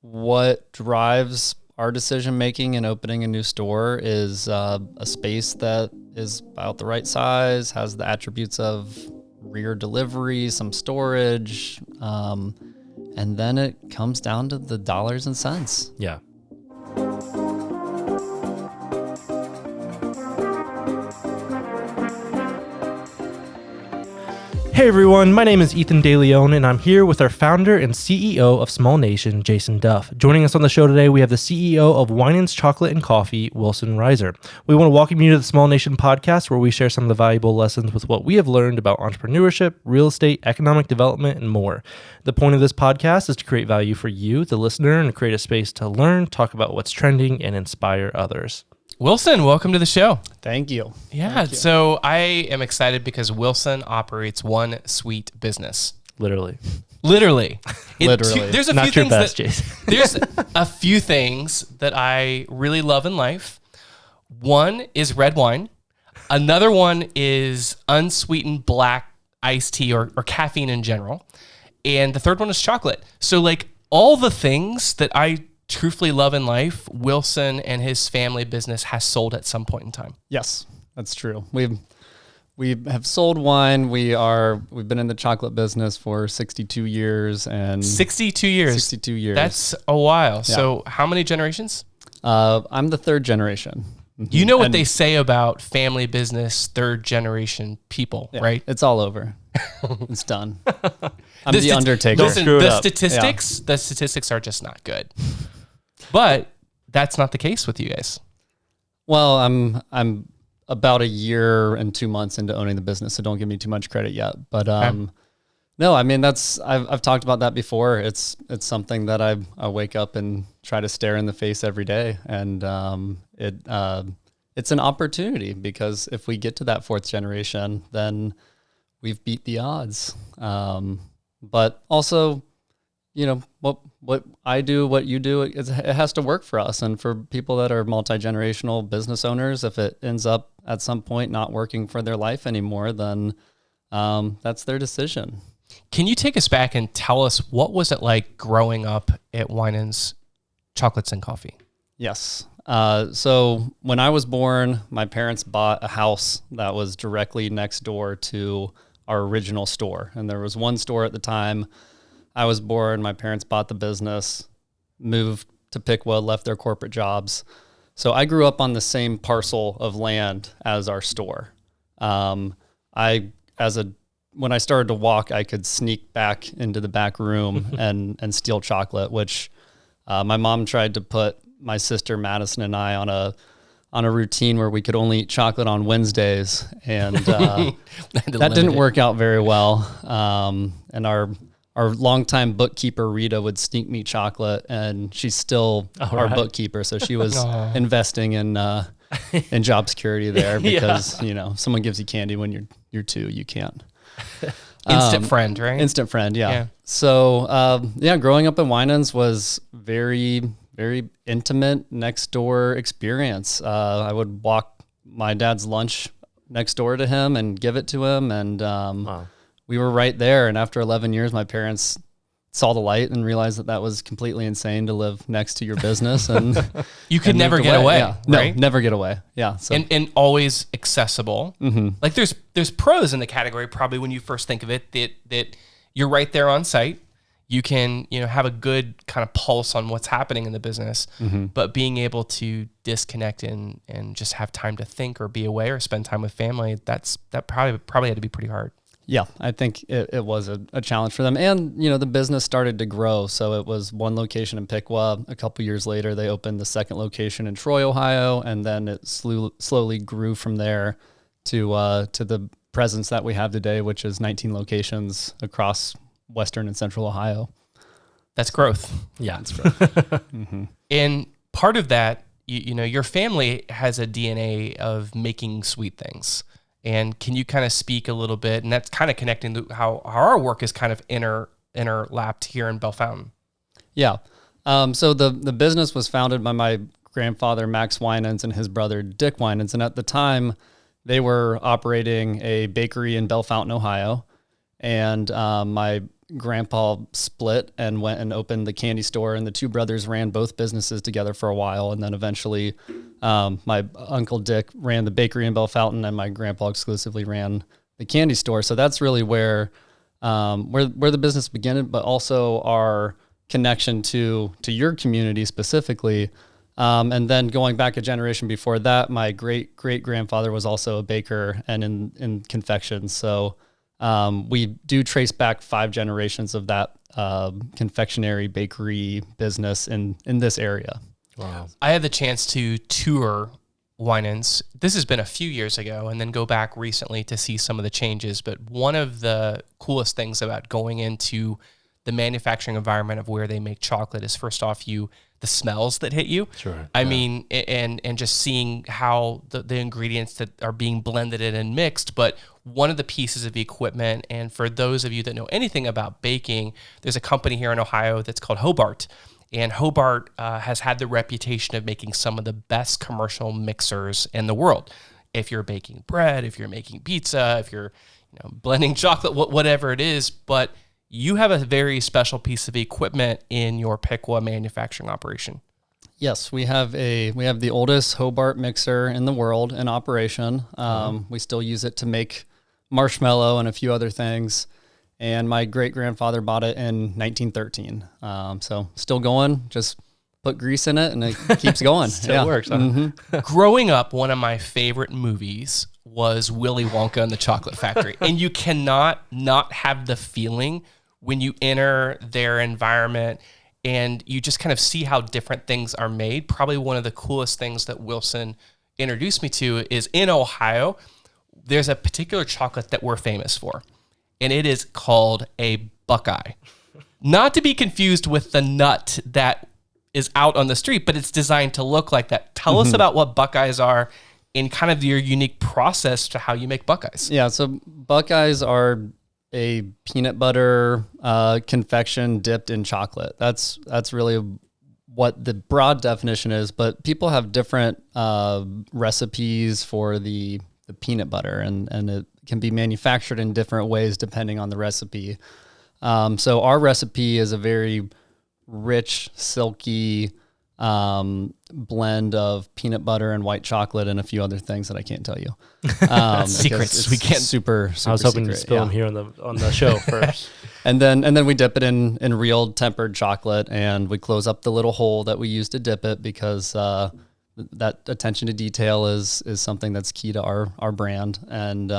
what drives our decision making in opening a new store is a space that is about the right size, has the attributes of rear delivery, some storage, and then it comes down to the dollars and cents. Yeah. Hey everyone, my name is Ethan DeLeon, and I'm here with our founder and CEO of Small Nation, Jason Duff. Joining us on the show today, we have the CEO of Winans Chocolate and Coffee, Wilson Reiser. We want to welcome you to the Small Nation podcast, where we share some of the valuable lessons with what we have learned about entrepreneurship, real estate, economic development, and more. The point of this podcast is to create value for you, the listener, and create a space to learn, talk about what's trending, and inspire others. Wilson, welcome to the show. Thank you. Yeah, Thank you. So I am excited because Wilson operates one sweet business. Literally. Literally. There's a Not few your things best, that, Jason. There's a few things that I really love in life. One is red wine. Another one is unsweetened black iced tea or caffeine in general. And the third one is chocolate. So like all the things that I truthfully love in life, Wilson and his family business has sold at some point in time. Yes, that's true. We have sold wine. We've been in the chocolate business for 62 years and 62 years. 62 years. That's a while. Yeah. So how many generations? I'm the third generation. You know what they say about family business, third generation people, Yeah, right? It's all over. It's done. I'm the Undertaker. Listen, Screw it the up. statistics are just not good. But that's not the case with you guys. Well, I'm about a year and 2 months into owning the business, so don't give me too much credit yet. But no, I mean I've talked about that before. It's something that I wake up and try to stare in the face every day, and it's an opportunity, because if we get to that fourth generation, then we've beat the odds. But also, you know, what I do, what you do, it has to work for us. And for people that are multi-generational business owners, if it ends up at some point not working for their life anymore, then that's their decision. Can you take us back and tell us what was it like growing up at Winans Chocolates and Coffee? Yes. So when I was born, my parents bought a house that was directly next door to our original store. And there was one store at the time. I was born, my parents bought the business, moved to Piqua, left their corporate jobs. So I grew up on the same parcel of land as our store. When I started to walk, I could sneak back into the back room and steal chocolate, which my mom tried to put my sister Madison and I on a routine where we could only eat chocolate on Wednesdays, and that didn't work out very well. And our longtime bookkeeper Rita would sneak me chocolate, and she's still our bookkeeper, so she was investing in job security there, because you know, if someone gives you candy when you're two, you can't. Instant friend, right? Instant friend, yeah. So growing up in Winans was very, very intimate next door experience. I would walk my dad's lunch next door to him and give it to him, and we were right there. And after 11 years, my parents saw the light and realized that was completely insane to live next to your business, and you could never get away. Yeah. Right? No, never get away. Yeah. So. And always accessible. Mm-hmm. Like there's pros in the category, probably when you first think of it, that you're right there on site. You can, have a good kind of pulse on what's happening in the business, but being able to disconnect and just have time to think or be away or spend time with family, that probably had to be pretty hard. Yeah, I think it was a challenge for them. And, the business started to grow. So it was one location in Piqua. A couple years later, they opened the second location in Troy, Ohio. And then it slowly grew from there to the presence that we have today, which is 19 locations across Western and Central Ohio. That's growth. Yeah, it's growth. Mm-hmm. And part of that, your family has a DNA of making sweet things. And can you kind of speak a little bit, and that's kind of connecting to how our work is kind of interlapped here in Bellefontaine? Yeah. So the business was founded by my grandfather, Max Winans, and his brother, Dick Winans. And at the time, they were operating a bakery in Bellefontaine, Ohio. And my grandpa split and went and opened the candy store, and the two brothers ran both businesses together for a while. And then eventually my Uncle Dick ran the bakery in Bellefontaine, and my grandpa exclusively ran the candy store. So that's really where the business began, but also our connection to your community specifically. And then going back a generation before that, my great-great-grandfather was also a baker and in confections. So we do trace back 5 generations of that confectionery bakery business in this area. Wow. I had the chance to tour Winans. This has been a few years ago, and then go back recently to see some of the changes. But one of the coolest things about going into the manufacturing environment of where they make chocolate is, first off, the smells that hit you. Sure. I mean, and just seeing how the ingredients that are being blended in and mixed. But one of the pieces of equipment, and for those of you that know anything about baking, there's a company here in Ohio that's called Hobart. And Hobart has had the reputation of making some of the best commercial mixers in the world. If you're baking bread, if you're making pizza, if you're blending chocolate, whatever it is. But you have a very special piece of equipment in your Piqua manufacturing operation. Yes, we have the oldest Hobart mixer in the world in operation. We still use it to make marshmallow and a few other things. And my great-grandfather bought it in 1913. So still going, just put grease in it and it keeps going. Still works. Huh? Mm-hmm. Growing up, one of my favorite movies was Willy Wonka and the Chocolate Factory. And you cannot not have the feeling when you enter their environment and you just kind of see how different things are made. Probably one of the coolest things that Wilson introduced me to is in Ohio, there's a particular chocolate that we're famous for, and it is called a Buckeye. Not to be confused with the nut that is out on the street, but it's designed to look like that. Tell us about what Buckeyes are and kind of your unique process to how you make Buckeyes. Yeah, so Buckeyes are a peanut butter confection dipped in chocolate. That's really what the broad definition is, but people have different recipes for the peanut butter, and it can be manufactured in different ways depending on the recipe. So our recipe is a very rich, silky blend of peanut butter and white chocolate and a few other things that I can't tell you. Secrets we can't. Super I was hoping secret, to spill them here on the show first. And then we dip it in real tempered chocolate, and we close up the little hole that we use to dip it because that attention to detail is something that's key to our brand, and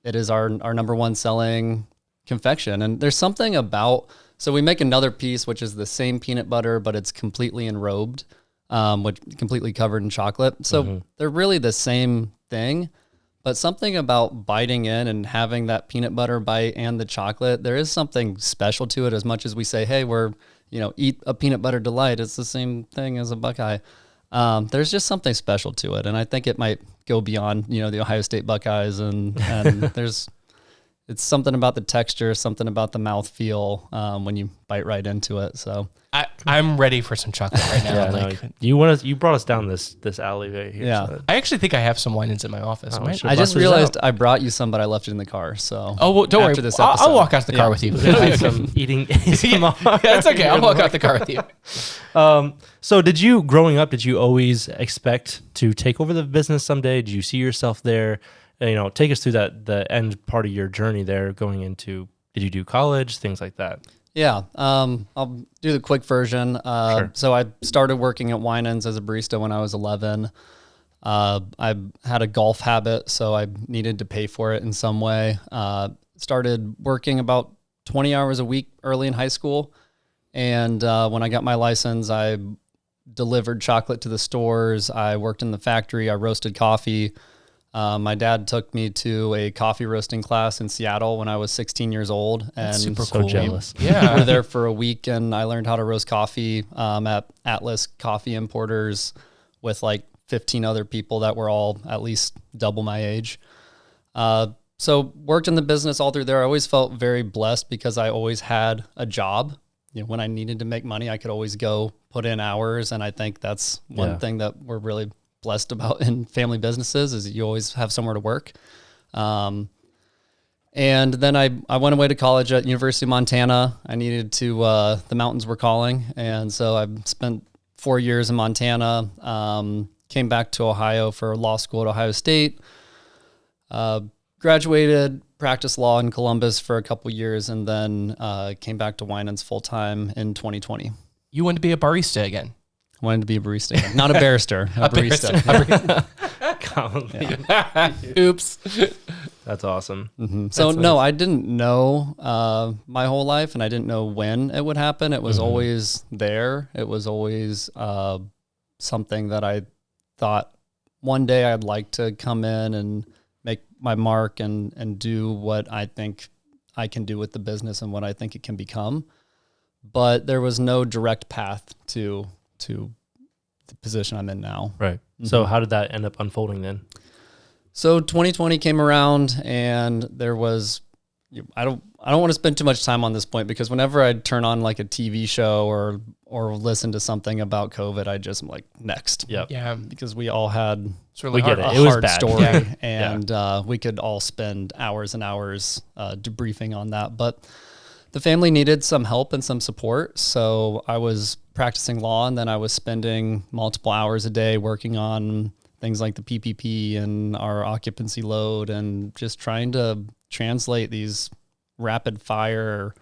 it is our number one selling confection. And there's something about, so we make another piece which is the same peanut butter, but it's completely enrobed, which completely covered in chocolate. So they're really the same thing, but something about biting in and having that peanut butter bite and the chocolate, there is something special to it. As much as we say, hey, we're eat a peanut butter delight, it's the same thing as a Buckeye. There's just something special to it, and I think it might go beyond the Ohio State Buckeyes, and it's something about the texture, something about the mouthfeel when you bite right into it. So I'm ready for some chocolate right now. You brought us down this alley right here. Yeah, so. I actually think I have some Winans in my office. I just realized I brought you some, but I left it in the car. So don't worry. This episode, I'll walk out the car with you. Some eating. That's okay. I'll walk out the car with you. So growing up, did you always expect to take over the business someday? Did you see yourself there? Take us through the end part of your journey there going into, did you do college, things like that? Yeah. I'll do the quick version. Sure. So I started working at Winans as a barista when I was 11. I had a golf habit, so I needed to pay for it in some way. Started working about 20 hours a week early in high school. And when I got my license, I delivered chocolate to the stores. I worked in the factory. I roasted coffee. My dad took me to a coffee roasting class in Seattle when I was 16 years old. And that's super so cool. Jealous. Yeah. We were there for a week, and I learned how to roast coffee at Atlas Coffee Importers with like 15 other people that were all at least double my age. So worked in the business all through there. I always felt very blessed because I always had a job. When I needed to make money, I could always go put in hours. And I think that's one thing that we're really blessed about in family businesses is you always have somewhere to work. And then I went away to college at University of Montana. I needed to, the mountains were calling. And so I spent 4 years in Montana, came back to Ohio for law school at Ohio State, graduated, practiced law in Columbus for a couple years, and then came back to Winans full-time in 2020. You want to be a barista again? Wanted to be a barista again. Not a barrister, a barista. Oops. That's awesome. Mm-hmm. So That's no, nice. I didn't know my whole life, and I didn't know when it would happen. It was always there. It was always something that I thought one day I'd like to come in and make my mark and do what I think I can do with the business and what I think it can become. But there was no direct path to the position I'm in now. Right. So how did that end up unfolding then? So 2020 came around, and there was, I don't want to spend too much time on this point, because whenever I'd turn on like a TV show or listen to something about COVID, I just am like, next. Yep. Yeah. Because we all had We get a it. It was hard bad. story, Yeah. and we could all spend hours and hours debriefing on that. But the family needed some help and some support, so I was practicing law, and then I was spending multiple hours a day working on things like the PPP and our occupancy load, and just trying to translate these rapid fire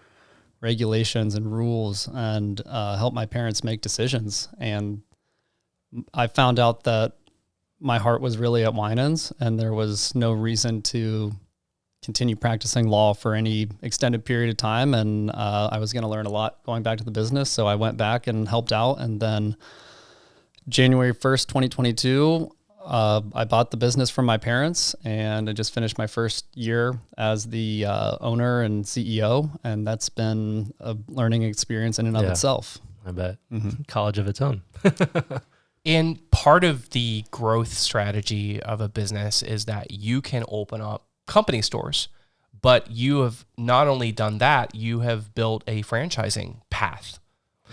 regulations and rules and help my parents make decisions. And I found out that my heart was really at Winans, and there was no reason to continue practicing law for any extended period of time. And I was going to learn a lot going back to the business. So I went back and helped out. And then January 1st, 2022, I bought the business from my parents, and I just finished my first year as the owner and CEO. And that's been a learning experience in and of itself. I bet. College of its own. And part of the growth strategy of a business is that you can open up company stores, but you have not only done that, you have built a franchising path.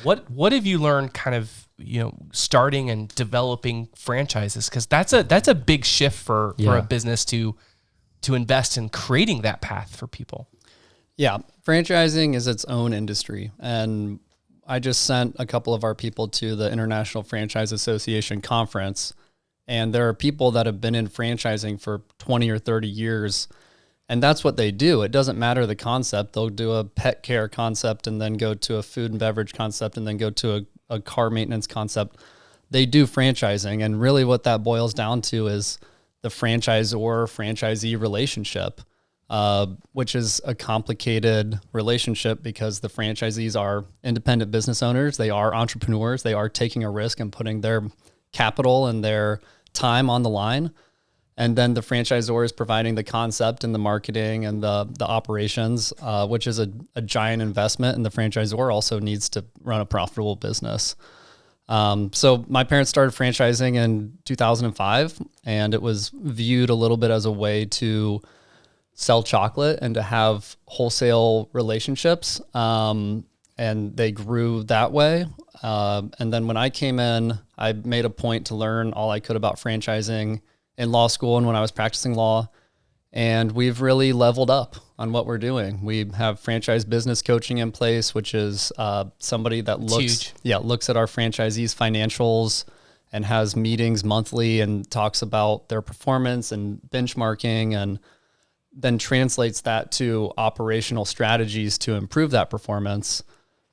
What have you learned kind of, starting and developing franchises? Because that's a big shift for a business to invest in creating that path for people. Yeah, franchising is its own industry. And I just sent a couple of our people to the International Franchise Association conference, and there are people that have been in franchising for 20 or 30 years, and that's what they do. It doesn't matter the concept. They'll do a pet care concept and then go to a food and beverage concept and then go to a car maintenance concept. They do franchising, and really what that boils down to is the franchisor-franchisee relationship, which is a complicated relationship because the franchisees are independent business owners. They are entrepreneurs. They are taking a risk and putting their capital and their time on the line. And then the franchisor is providing the concept and the marketing and the operations, which is a giant investment. And the franchisor also needs to run a profitable business. So my parents started franchising in 2005, and it was viewed a little bit as a way to sell chocolate and to have wholesale relationships. And they grew that way. And then when I came in, I made a point to learn all I could about franchising in law school and when I was practicing law. And we've really leveled up on what we're doing. We have franchise business coaching in place, which is somebody that looks at our franchisees' financials and has meetings monthly and talks about their performance and benchmarking, and then translates that to operational strategies to improve that performance.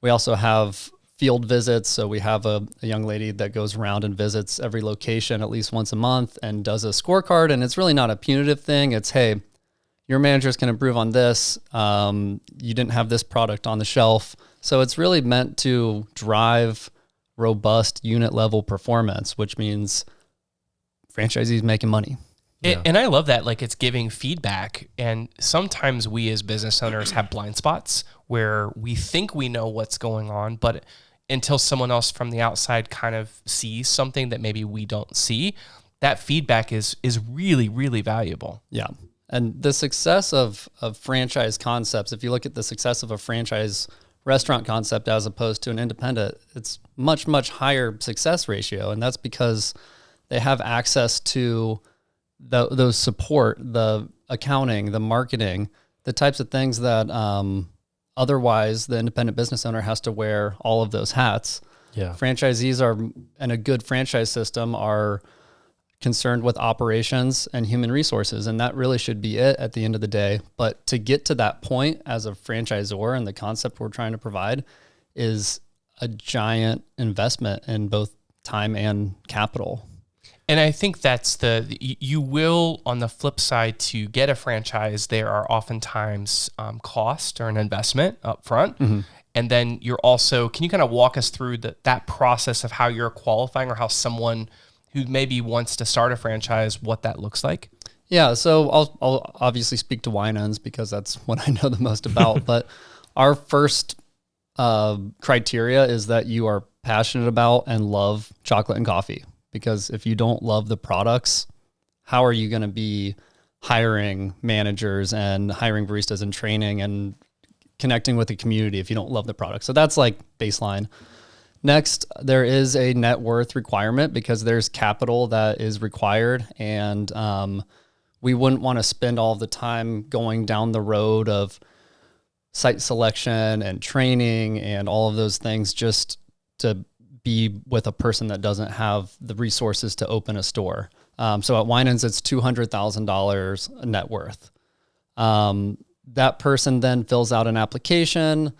We also have field visits. So we have a young lady that goes around and visits every location at least once a month and does a scorecard. And it's really not a punitive thing. It's, hey, your managers can improve on this. You didn't have this product on the shelf. So it's really meant to drive robust unit level performance, which means franchisees making money. And I love that. Like, it's giving feedback. And sometimes we as business owners have blind spots where we think we know what's going on, but until someone else from the outside kind of sees something that maybe we don't see, that feedback is really, really valuable. Yeah. And the success of franchise concepts, if you look at the success of a franchise restaurant concept as opposed to an independent, it's much, much higher success ratio. And that's because they have access to those support, the accounting, the marketing, the types of things that otherwise the independent business owner has to wear all of those hats. Yeah. Franchisees are, in a good franchise system, are concerned with operations and human resources, and that really should be it at the end of the day. But to get to that point as a franchisor, and the concept we're trying to provide is a giant investment in both time and capital. And I think that's you will, on the flip side, to get a franchise, there are oftentimes cost or an investment up front. Mm-hmm. And then you're also, can you kind of walk us through that process of how you're qualifying, or how someone who maybe wants to start a franchise, what that looks like? Yeah, so I'll obviously speak to Winans because that's what I know the most about. But our first criteria is that you are passionate about and love chocolate and coffee. Because if you don't love the products, how are you going to be hiring managers and hiring baristas and training and connecting with the community if you don't love the product? So that's like baseline. Next, there is a net worth requirement because there's capital that is required, and we wouldn't want to spend all the time going down the road of site selection and training and all of those things just to be with a person that doesn't have the resources to open a store. So at Winans, it's $200,000 net worth. That person then fills out an application,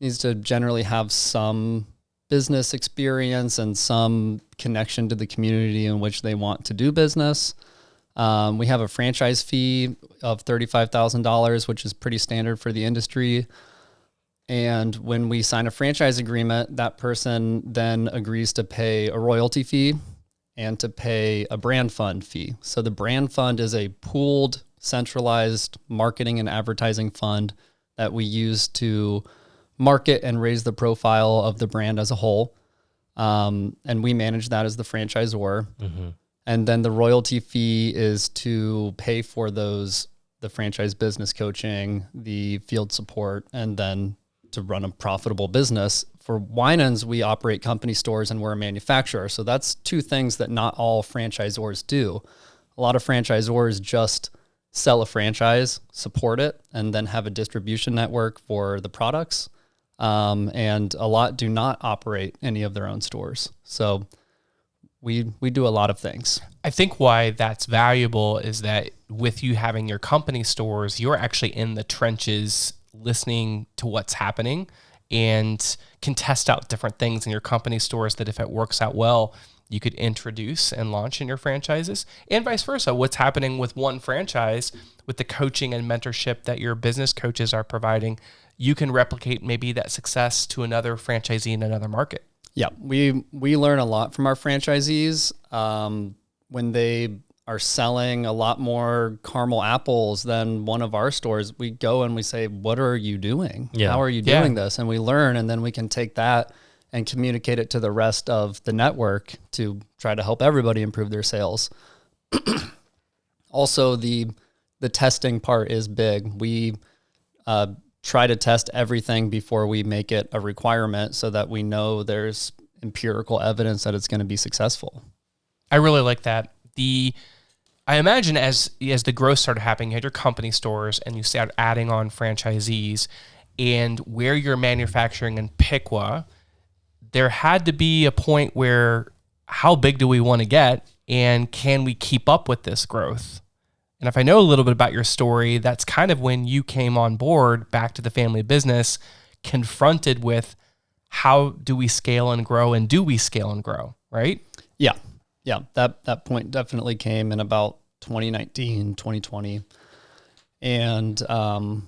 needs to generally have some business experience and some connection to the community in which they want to do business. We have a franchise fee of $35,000, which is pretty standard for the industry. And when we sign a franchise agreement, that person then agrees to pay a royalty fee and to pay a brand fund fee. So the brand fund is a pooled, centralized marketing and advertising fund that we use to market and raise the profile of the brand as a whole. And we manage that as the franchisor. Mm-hmm. And then the royalty fee is to pay for the franchise business coaching, the field support, and then to run a profitable business. For Winans, we operate company stores and we're a manufacturer. So that's two things that not all franchisors do. A lot of franchisors just sell a franchise, support it, and then have a distribution network for the products. And a lot do not operate any of their own stores. So we do a lot of things. I think why that's valuable is that with you having your company stores, you're actually in the trenches listening to what's happening and can test out different things in your company stores that if it works out well, you could introduce and launch in your franchises, and vice versa. What's happening with one franchise with the coaching and mentorship that your business coaches are providing, you can replicate maybe that success to another franchisee in another market. Yeah, we learn a lot from our franchisees when they are selling a lot more caramel apples than one of our stores. We go and we say, what are you doing? Yeah. How are you doing this? And we learn, and then we can take that and communicate it to the rest of the network to try to help everybody improve their sales. Also, the testing part is big. We try to test everything before we make it a requirement so that we know there's empirical evidence that it's going to be successful. I really like that. I imagine as the growth started happening, you had your company stores and you started adding on franchisees, and where you're manufacturing in Piqua, there had to be a point where how big do we want to get, and can we keep up with this growth? And if I know a little bit about your story, that's kind of when you came on board back to the family business, confronted with how do we scale and grow, and do we scale and grow, right? Yeah. That point definitely came in about 2019, 2020. And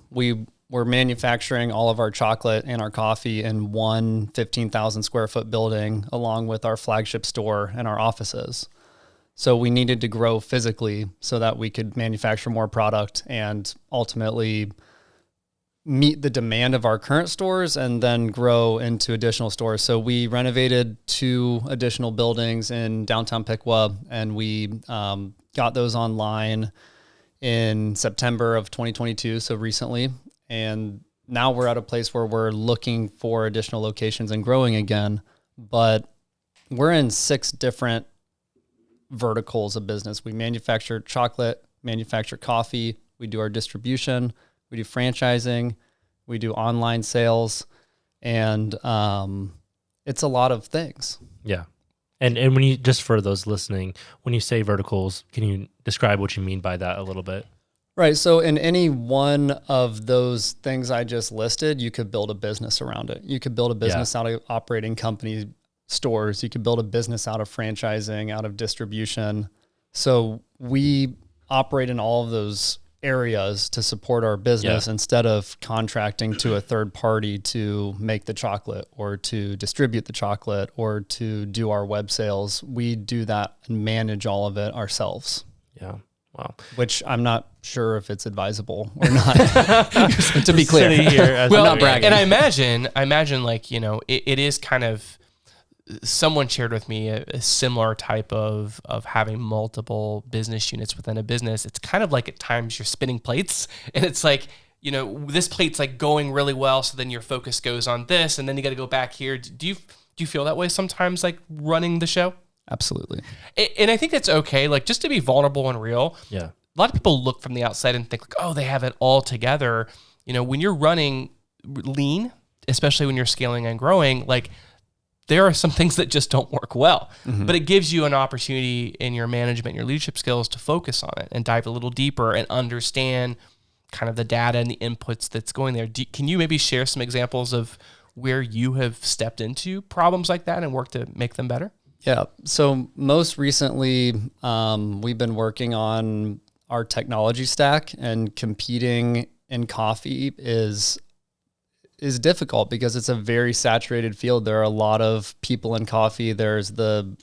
we were manufacturing all of our chocolate and our coffee in one 15,000 square foot building, along with our flagship store and our offices. So we needed to grow physically so that we could manufacture more product and ultimately meet the demand of our current stores and then grow into additional stores. So we renovated 2 additional buildings in downtown Piqua, and we got those online in September of 2022, so recently. And now we're at a place where we're looking for additional locations and growing again. But we're in 6 different verticals of business. We manufacture chocolate, manufacture coffee, we do our distribution, we do franchising, we do online sales, and it's a lot of things. Yeah. And when you, just for those listening, when you say verticals, can you describe what you mean by that a little bit? Right. So in any one of those things I just listed, you could build a business around it. You could build a business out of operating company stores. You could build a business out of franchising, out of distribution. So we operate in all of those areas to support our business instead of contracting to a third party to make the chocolate or to distribute the chocolate or to do our web sales. We do that and manage all of it ourselves. Yeah. Wow. Which I'm not sure if it's advisable or not. To be clear, here well, I'm not bragging. And I imagine like, you know, it is kind of, someone shared with me a similar type of having multiple business units within a business. It's kind of like at times you're spinning plates, and it's like, you know, this plate's like going really well, so then your focus goes on this, and then you got to go back here. Do you feel that way sometimes, like running the show? Absolutely. And I think that's okay, like just to be vulnerable and real. Yeah. A lot of people look from the outside and think like, oh, they have it all together. You know, when you're running lean, especially when you're scaling and growing, like there are some things that just don't work well, but it gives you an opportunity in your management, your leadership skills to focus on it and dive a little deeper and understand kind of the data and the inputs that's going there. Can you maybe share some examples of where you have stepped into problems like that and worked to make them better? Yeah. So most recently, we've been working on our technology stack, and competing in coffee is difficult because it's a very saturated field. There are a lot of people in coffee. There's the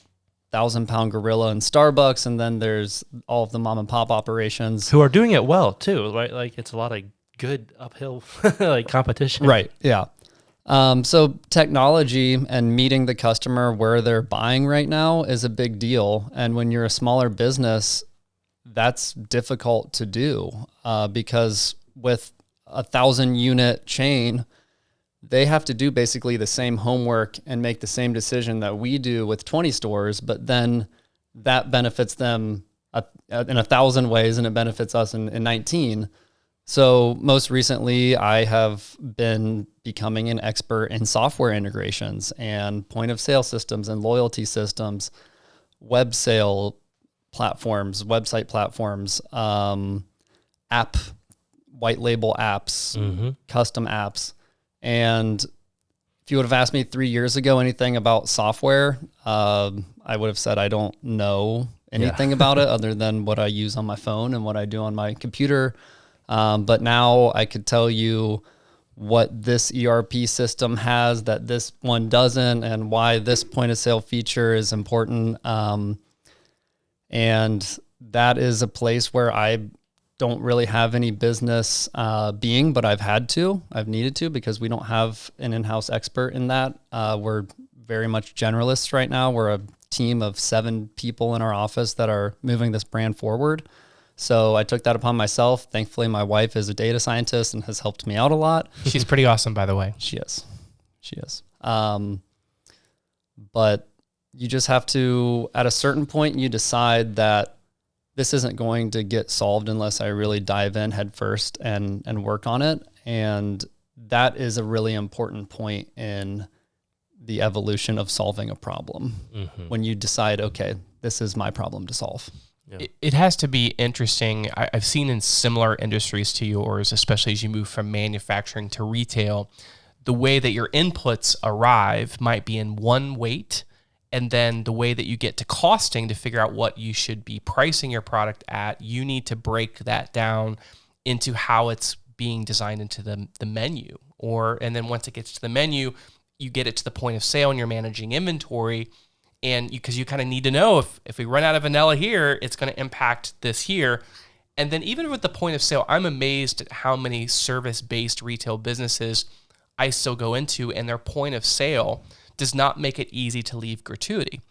1,000-pound gorilla in Starbucks, and then there's all of the mom and pop operations Who are doing it well too, right? Like it's a lot of good uphill like competition. Right. Yeah. So technology and meeting the customer where they're buying right now is a big deal. And when you're a smaller business, that's difficult to do because with a 1,000-unit chain, they have to do basically the same homework and make the same decision that we do with 20 stores, but then that benefits them in 1,000 ways and it benefits us in 19. So most recently, I have been becoming an expert in software integrations and point of sale systems and loyalty systems, web sale platforms, website platforms, app, white label apps, custom apps. And if you would have asked me 3 years ago anything about software, I would have said I don't know anything about it other than what I use on my phone and what I do on my computer. But now I could tell you what this ERP system has that this one doesn't and why this point of sale feature is important. And that is a place where I don't really have any business being, but I've needed to because we don't have an in-house expert in that. We're very much generalists right now. We're a team of 7 people in our office that are moving this brand forward. So I took that upon myself. Thankfully, my wife is a data scientist and has helped me out a lot. She's pretty awesome, by the way. She is. But you just have to, at a certain point, you decide that this isn't going to get solved unless I really dive in head first and work on it. And that is a really important point in the evolution of solving a problem. When you decide, okay, this is my problem to solve. Yeah. It has to be interesting. I've seen in similar industries to yours, especially as you move from manufacturing to retail, the way that your inputs arrive might be in one weight, and then the way that you get to costing to figure out what you should be pricing your product at, you need to break that down into how it's being designed into the menu. And then once it gets to the menu, you get it to the point of sale and you're managing inventory. And because you kind of need to know if we run out of vanilla here, it's going to impact this here. And then even with the point of sale, I'm amazed at how many service-based retail businesses I still go into, and their point of sale does not make it easy to leave gratuity.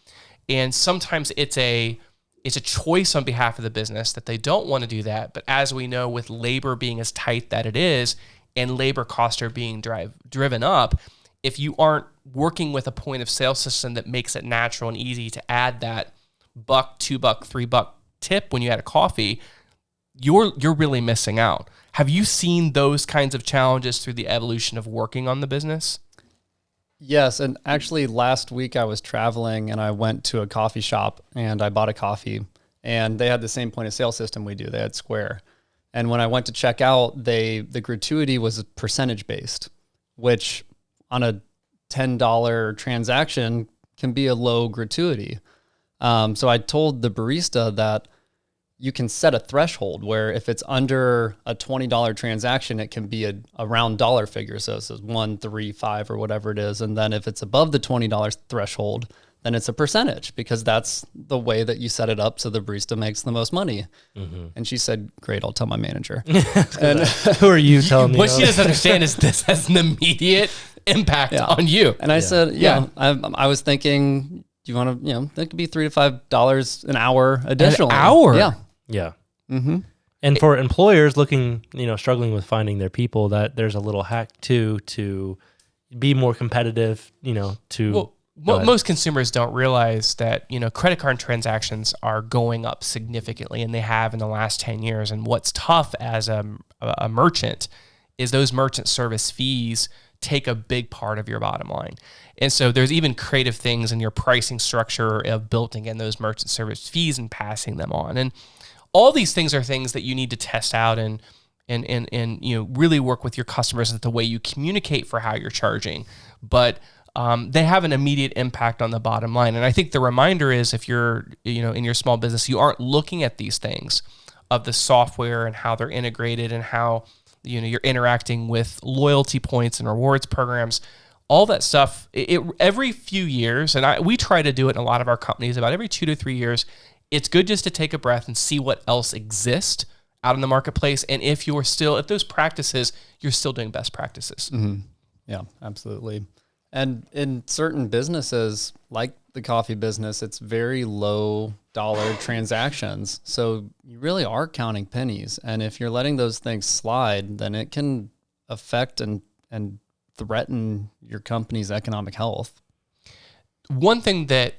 And sometimes it's a choice on behalf of the business that they don't want to do that. But as we know, with labor being as tight that it is, and labor costs are being driven up, if you aren't working with a point of sale system that makes it natural and easy to add that $1, $2, $3 tip when you add a coffee, you're really missing out. Have you seen those kinds of challenges through the evolution of working on the business? Yes, and actually last week I was traveling and I went to a coffee shop and I bought a coffee, and they had the same point of sale system we do. They had Square. And when I went to check out, the gratuity was percentage based, which on a $10 transaction can be a low gratuity. So I told the barista that you can set a threshold where if it's under a $20 transaction, it can be a round dollar figure. So it says 1, 3, 5 or whatever it is. And then if it's above the $20 threshold, then it's a percentage, because that's the way that you set it up so the barista makes the most money. And she said, great, I'll tell my manager. And who are you telling me? What she doesn't understand is this has an immediate impact on you. And I said, I was thinking, do you want to, that could be $3 to $5 an hour additionally. An hour? Yeah. Yeah. And for employers looking, struggling with finding their people, that there's a little hack too to be more competitive, Most consumers don't realize that, credit card transactions are going up significantly, and they have in the last 10 years. And what's tough as a merchant is those merchant service fees take a big part of your bottom line. And so there's even creative things in your pricing structure of building in those merchant service fees and passing them on. And all these things are things that you need to test out and really work with your customers at the way you communicate for how you're charging. But they have an immediate impact on the bottom line. And I think the reminder is, if you're, in your small business, you aren't looking at these things of the software and how they're integrated and how, you're interacting with loyalty points and rewards programs, all that stuff, every few years, and we try to do it in a lot of our companies, about every 2 to 3 years, it's good just to take a breath and see what else exists out in the marketplace. And if those practices, you're still doing best practices. Yeah, absolutely. And in certain businesses, like the coffee business, it's very low dollar transactions. So you really are counting pennies. And if you're letting those things slide, then it can affect and threaten your company's economic health. One thing that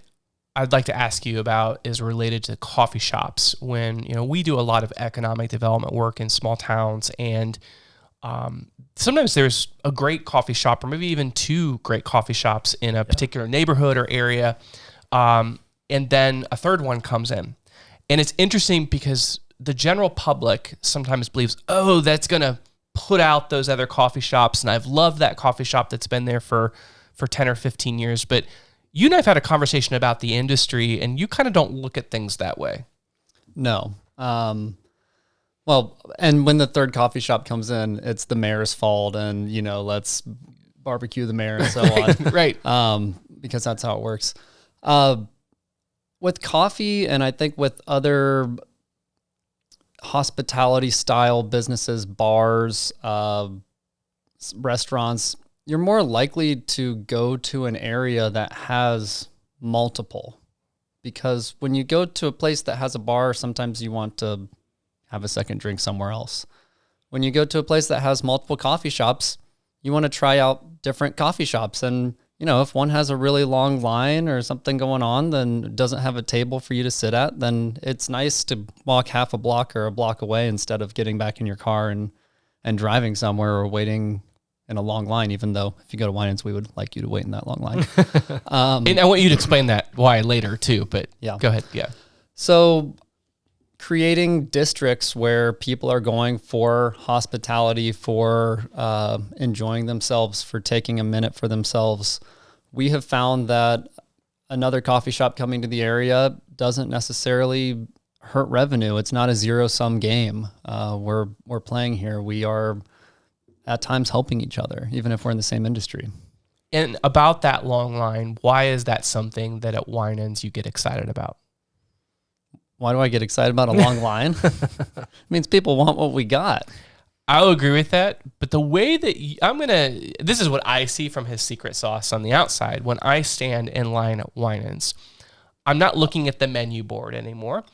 I'd like to ask you about is related to coffee shops. When, we do a lot of economic development work in small towns, and sometimes there's a great coffee shop, or maybe even 2 great coffee shops in a particular neighborhood or area. And then a third one comes in. And it's interesting because the general public sometimes believes, oh, that's going to put out those other coffee shops. And I've loved that coffee shop that's been there for 10 or 15 years. But you and I have had a conversation about the industry, and you kind of don't look at things that way. No. Well, and when the third coffee shop comes in, it's the mayor's fault, and let's barbecue the mayor and so on. Right. Because that's how it works. With coffee, and I think with other hospitality style businesses, bars, restaurants, you're more likely to go to an area that has multiple, because when you go to a place that has a bar, sometimes you want to have a second drink somewhere else. When you go to a place that has multiple coffee shops, you want to try out different coffee shops. And, if one has a really long line or something going on, then doesn't have a table for you to sit at, then it's nice to walk half a block or a block away instead of getting back in your car and driving somewhere or waiting in a long line, even though if you go to Winans, we would like you to wait in that long line. And I want you to explain that why later too, but go ahead. Yeah. So creating districts where people are going for hospitality, for enjoying themselves, for taking a minute for themselves. We have found that another coffee shop coming to the area doesn't necessarily hurt revenue. It's not a zero-sum game. We're playing here. We are at times helping each other, even if we're in the same industry. And about that long line, why is that something that at Winans you get excited about? Why do I get excited about a long line? It means people want what we got. I'll agree with that. But the way that this is what I see from his secret sauce on the outside. When I stand in line at Winans, I'm not looking at the menu board anymore.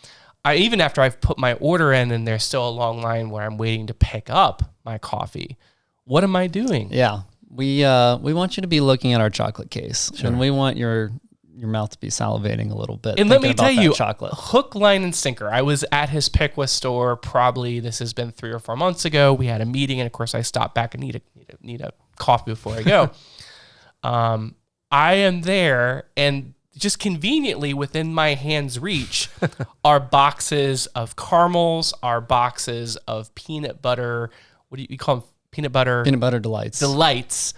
Even after I've put my order in and there's still a long line where I'm waiting to pick up my coffee, what am I doing? Yeah. We want you to be looking at our chocolate case, and we want your your mouth to be salivating a little bit. And let me thinking tell about that you, chocolate. hook, line, and sinker. I was at his Pickwa store. Probably this has been 3 or 4 months ago. We had a meeting, and of course, I stopped back and need a coffee before I go. I am there, and just conveniently within my hand's reach are boxes of caramels, are boxes of peanut butter. What do you call them? Peanut butter Delights. Delights.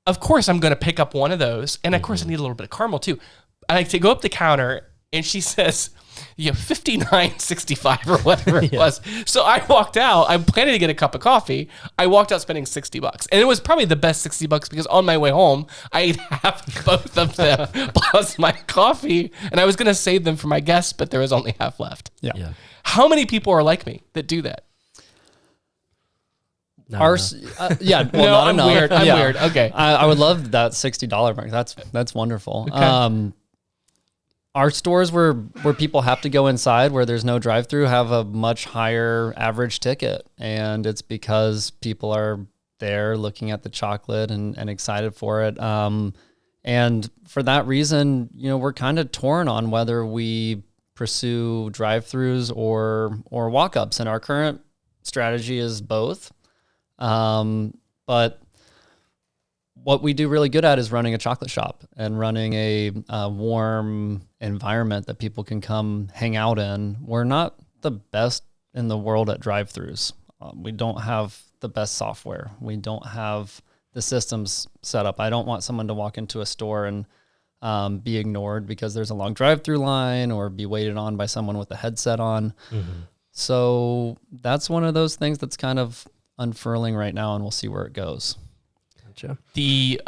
Of course, I'm going to pick up one of those. And of course, I need a little bit of caramel too. And I go up the counter and she says, $59.65 or whatever it was. So I walked out. I'm planning to get a cup of coffee. I walked out spending $60. And it was probably the best $60 because on my way home, I ate half both of them plus my coffee. And I was going to save them for my guests, but there was only half left. Yeah. How many people are like me that do that? Well, No, not I'm enough. weird. I'm weird. Okay. I would love that $60 mark. That's wonderful. Okay. Our stores where people have to go inside, where there's no drive-through, have a much higher average ticket, and it's because people are there looking at the chocolate and excited for it. And for that reason, we're kind of torn on whether we pursue drive-throughs or walk-ups, and our current strategy is both. But what we do really good at is running a chocolate shop and running a warm environment that people can come hang out in. We're not the best in the world at drive-throughs. We don't have the best software. We don't have the systems set up. I don't want someone to walk into a store and be ignored because there's a long drive-through line or be waited on by someone with a headset on. Mm-hmm. So that's one of those things that's kind of unfurling right now, and we'll see where it goes. Gotcha. The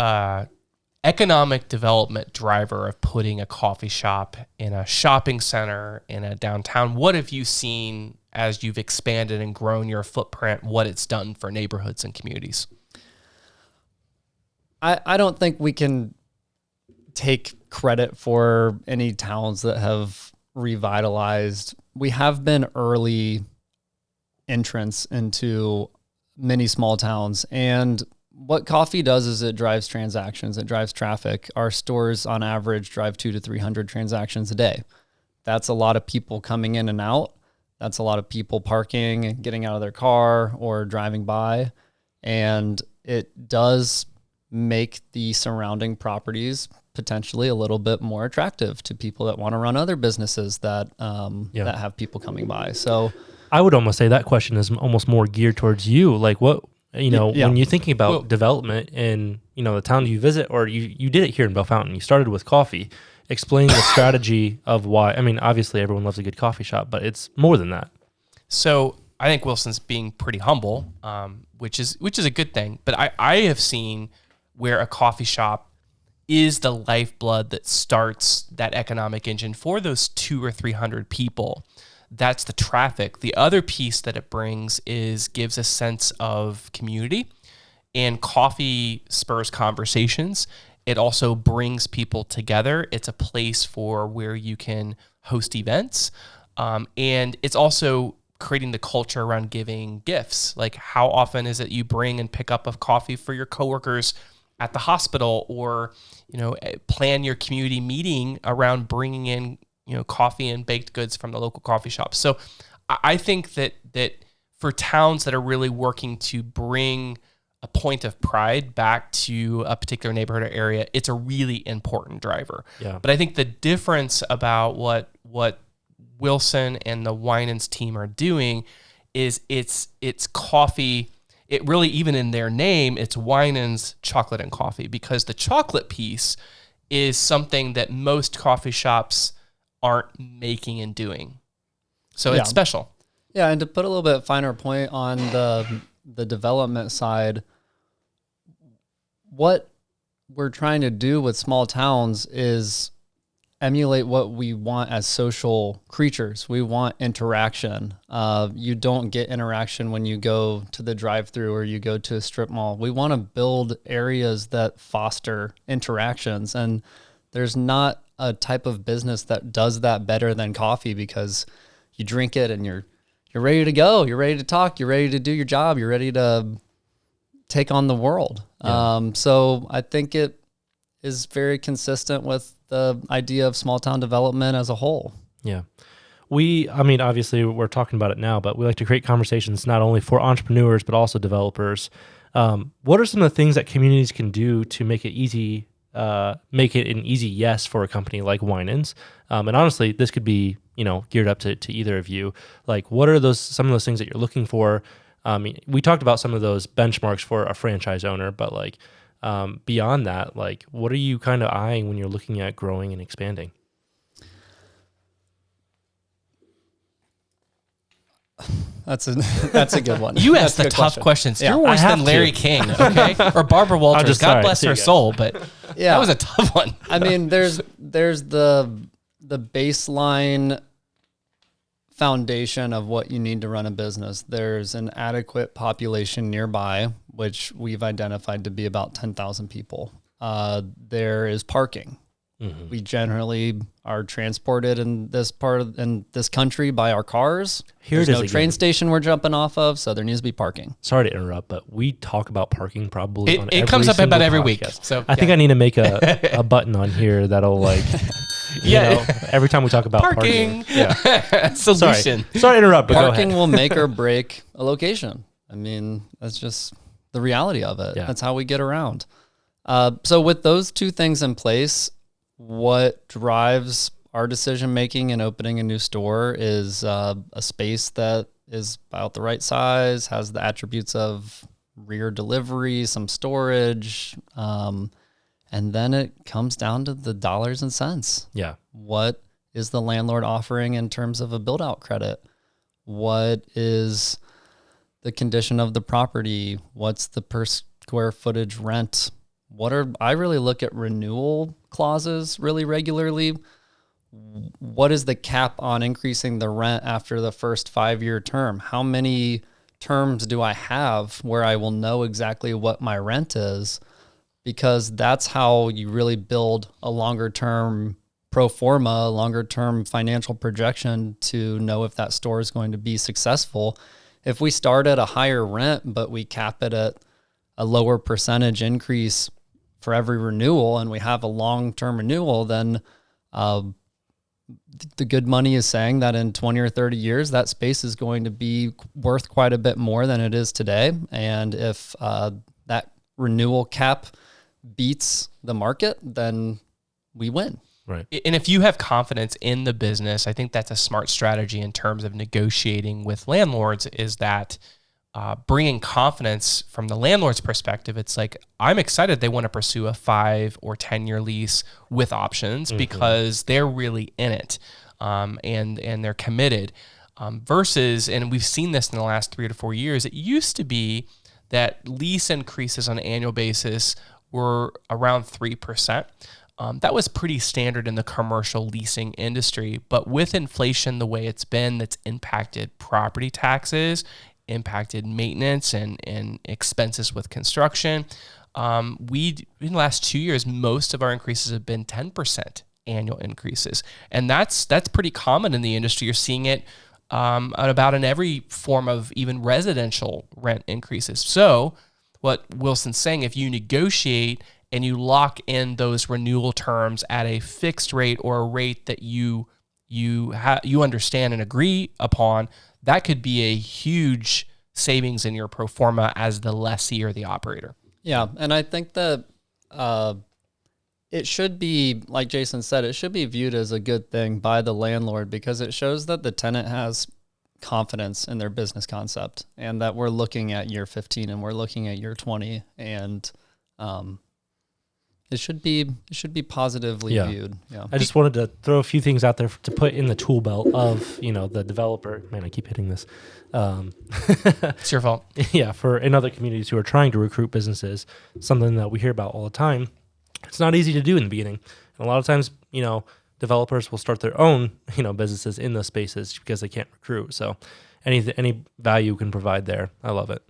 economic development driver of putting a coffee shop in a shopping center in a downtown, what have you seen as you've expanded and grown your footprint, what it's done for neighborhoods and communities? I don't think we can take credit for any towns that have revitalized. We have been early entrants into many small towns, and what coffee does is it drives transactions, it drives traffic. Our stores on average drive 200 to 300 transactions a day. That's a lot of people coming in and out. That's a lot of people parking and getting out of their car or driving by, and it does make the surrounding properties potentially a little bit more attractive to people that want to run other businesses that that have people coming by. So I would almost say that question is almost more geared towards you. Like what, when you're thinking about development in, the town you visit, or you did it here in Bell Fountain, you started with coffee, explain the strategy of why. I mean, obviously everyone loves a good coffee shop, but it's more than that. So I think Wilson's being pretty humble, which is a good thing. But I have seen where a coffee shop is the lifeblood that starts that economic engine for those 200 or 300 people. That's the traffic. The other piece that it brings gives a sense of community, and coffee spurs conversations. It also brings people together. It's a place for where you can host events. And it's also creating the culture around giving gifts. Like, how often is it you bring and pick up a coffee for your coworkers at the hospital, or, plan your community meeting around bringing in, coffee and baked goods from the local coffee shop. So I think that for towns that are really working to bring a point of pride back to a particular neighborhood or area, it's a really important driver. Yeah. But I think the difference about what Wilson and the Winans team are doing is it's coffee. It really, even in their name, it's Winans Chocolate and Coffee, because the chocolate piece is something that most coffee shops aren't making and doing. So it's special. Yeah, and to put a little bit finer point on the development side, what we're trying to do with small towns is emulate what we want as social creatures. We want interaction. You don't get interaction when you go to the drive-through or you go to a strip mall. We want to build areas that foster interactions, and there's not a type of business that does that better than coffee, because you drink it and you're ready to go. You're ready to talk. You're ready to do your job. You're ready to take on the world. Yeah. So I think it is very consistent with the idea of small town development as a whole. Yeah. Obviously we're talking about it now, but we like to create conversations not only for entrepreneurs, but also developers. What are some of the things that communities can do to make it easy, make it an easy yes for a company like Winans? And honestly, this could be, geared up to either of you. Like, what are some of those things that you're looking for? We talked about some of those benchmarks for a franchise owner, but like, beyond that, like, what are you kind of eyeing when you're looking at growing and expanding? That's a good one. You ask the That's a good tough question. questions. Yeah, You're worse than Larry King, okay? Or Barbara Walters. God bless her soul, but that was a tough one. I mean, there's the baseline foundation of what you need to run a business. There's an adequate population nearby, which we've identified to be about 10,000 people. There is parking. Mm-hmm. We generally are transported in this country by our cars. There's no train station we're jumping off of, so there needs to be parking. Sorry to interrupt, but we talk about parking probably on every It comes up about every week. podcast. So I think I need to make a button on here that'll like, every time we talk about parking. Yeah. Solution. Sorry to interrupt, but Parking go ahead. will make or break a location. I mean, that's just the reality of it. Yeah. That's how we get around. So with those two things in place, what drives our decision making in opening a new store is a space that is about the right size, has the attributes of rear delivery, some storage, and then it comes down to the dollars and cents. Yeah. What is the landlord offering in terms of a build out credit? What is the condition of the property? What's the per square footage rent? I really look at renewal clauses really regularly. What is the cap on increasing the rent after the first 5-year term? How many terms do I have where I will know exactly what my rent is? Because that's how you really build a longer term pro forma, longer term financial projection to know if that store is going to be successful. If we start at a higher rent, but we cap it at a lower percentage increase for every renewal, and we have a long-term renewal, then the good money is saying that in 20 or 30 years, that space is going to be worth quite a bit more than it is today. And if that renewal cap beats the market, then we win. Right. And if you have confidence in the business, I think that's a smart strategy in terms of negotiating with landlords, is that bringing confidence from the landlord's perspective. It's like, I'm excited they want to pursue a 5 or 10-year lease with options because they're really in it, and they're committed. Versus, and we've seen this in the last 3 to 4 years, it used to be that lease increases on an annual basis were around 3%. That was pretty standard in the commercial leasing industry. But with inflation the way it's been, that's impacted property taxes, impacted maintenance and expenses with construction. In the last 2 years, most of our increases have been 10% annual increases. And that's pretty common in the industry. You're seeing it about in every form of even residential rent increases. So what Wilson's saying, if you negotiate and you lock in those renewal terms at a fixed rate or a rate that you understand and agree upon, that could be a huge savings in your pro forma as the lessee or the operator. Yeah, and I think that it should be, like Jason said, it should be viewed as a good thing by the landlord, because it shows that the tenant has confidence in their business concept, and that we're looking at year 15 and we're looking at year 20, and it should be positively viewed. Yeah. I just wanted to throw a few things out there to put in the tool belt of, the developer. Man, I keep hitting this. It's your fault. Yeah, in other communities who are trying to recruit businesses, something that we hear about all the time. It's not easy to do in the beginning. And a lot of times, developers will start their own, businesses in those spaces because they can't recruit. So any value can provide there. I love it.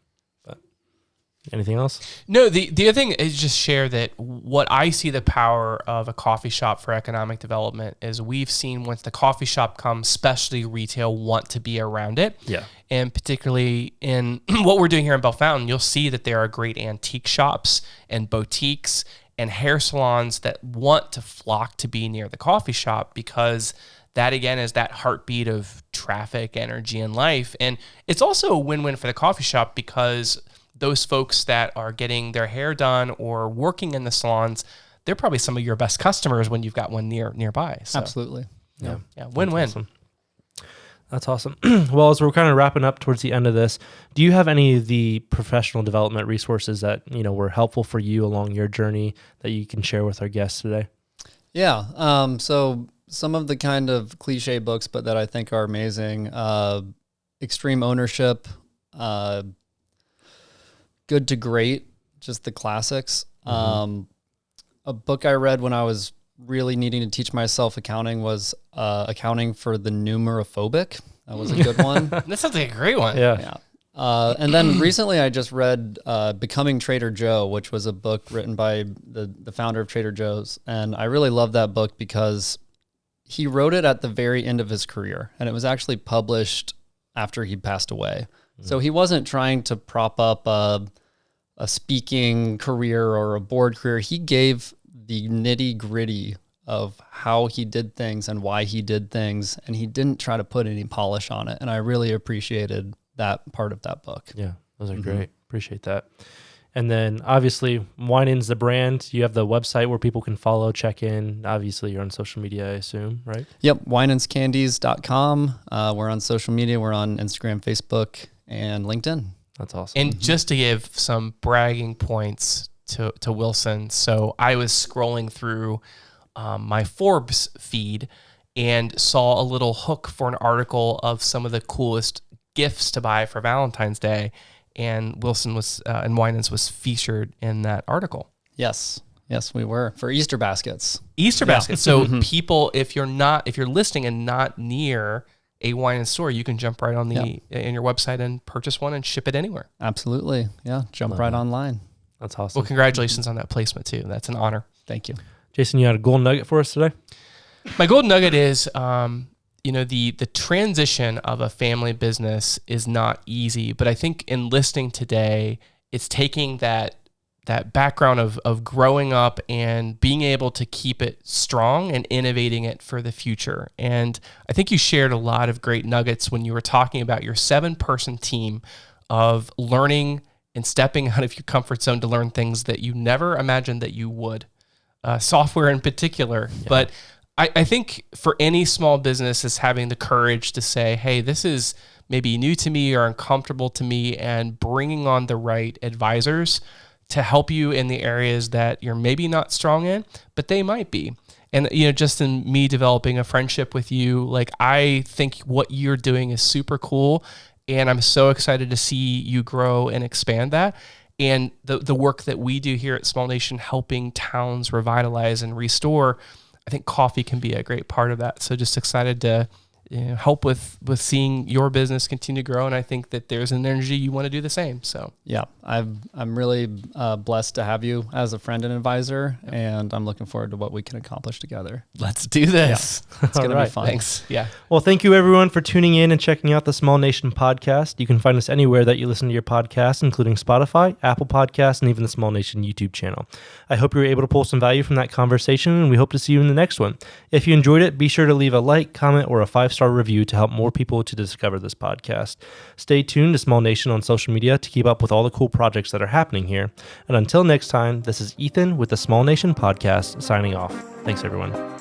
Anything else? No, the other thing is just share that what I see the power of a coffee shop for economic development is we've seen once the coffee shop comes, specialty retail want to be around it. Yeah. And particularly in what we're doing here in Bell Fountain, you'll see that there are great antique shops and boutiques and hair salons that want to flock to be near the coffee shop, because that, again, is that heartbeat of traffic, energy, and life. And it's also a win-win for the coffee shop, because those folks that are getting their hair done or working in the salons, they're probably some of your best customers when you've got one nearby. So, Absolutely. Yeah, win-win. That's awesome. Well, as we're kind of wrapping up towards the end of this, do you have any of the professional development resources that, were helpful for you along your journey that you can share with our guests today? Yeah. So some of the kind of cliche books, but that I think are amazing, Extreme Ownership, Good to Great, just the classics. A book I read when I was really needing to teach myself accounting was Accounting for the Numerophobic. That was a good one. That sounds like a great one. Yeah. And then recently I just read Becoming Trader Joe, which was a book written by the founder of Trader Joe's. And I really love that book because he wrote it at the very end of his career, and it was actually published after he passed away. So he wasn't trying to prop up a speaking career or a board career. He gave the nitty gritty of how he did things and why he did things, and he didn't try to put any polish on it. And I really appreciated that part of that book. Yeah, those are great. Appreciate that. And then obviously Winans the brand, you have the website where people can follow, check in. Obviously you're on social media, I assume, right? Yep. Winanscandies.com. We're on social media. We're on Instagram, Facebook, and LinkedIn. That's awesome. And just to give some bragging points to Wilson, so I was scrolling through my Forbes feed and saw a little hook for an article of some of the coolest gifts to buy for Valentine's Day, and Wilson was and Winans was featured in that article. Yes, we were, for Easter baskets. Baskets. So people, if you're listening and not near a Winans store, you can jump right on in your website and purchase one and ship it anywhere. Absolutely. Yeah. Jump right online. That's awesome. Well, congratulations on that placement too. That's an honor. Thank you. Jason, you had a golden nugget for us today? My golden nugget is, the transition of a family business is not easy, but I think in listening today, it's taking that background of growing up and being able to keep it strong and innovating it for the future. And I think you shared a lot of great nuggets when you were talking about your 7-person team of learning and stepping out of your comfort zone to learn things that you never imagined that you would, software in particular. Yeah. But I think for any small business is having the courage to say, hey, this is maybe new to me or uncomfortable to me, and bringing on the right advisors to help you in the areas that you're maybe not strong in, but they might be. And, just in me developing a friendship with you, like, I think what you're doing is super cool, and I'm so excited to see you grow and expand that. And the work that we do here at Small Nation, helping towns revitalize and restore, I think coffee can be a great part of that. So just excited to help with seeing your business continue to grow. And I think that there's an energy you want to do the same. So yeah, I'm really blessed to have you as a friend and advisor, and I'm looking forward to what we can accomplish together. Let's do this. Yeah, it's going to be fun. Thanks. Yeah. Well, thank you everyone for tuning in and checking out the Small Nation podcast. You can find us anywhere that you listen to your podcast, including Spotify, Apple Podcasts, and even the Small Nation YouTube channel. I hope you were able to pull some value from that conversation, and we hope to see you in the next one. If you enjoyed it, be sure to leave a like, comment, or a 5-star review to help more people to discover this podcast. Stay tuned to Small Nation on social media to keep up with all the cool projects that are happening here. And until next time, this is Ethan with the Small Nation podcast signing off. Thanks, everyone.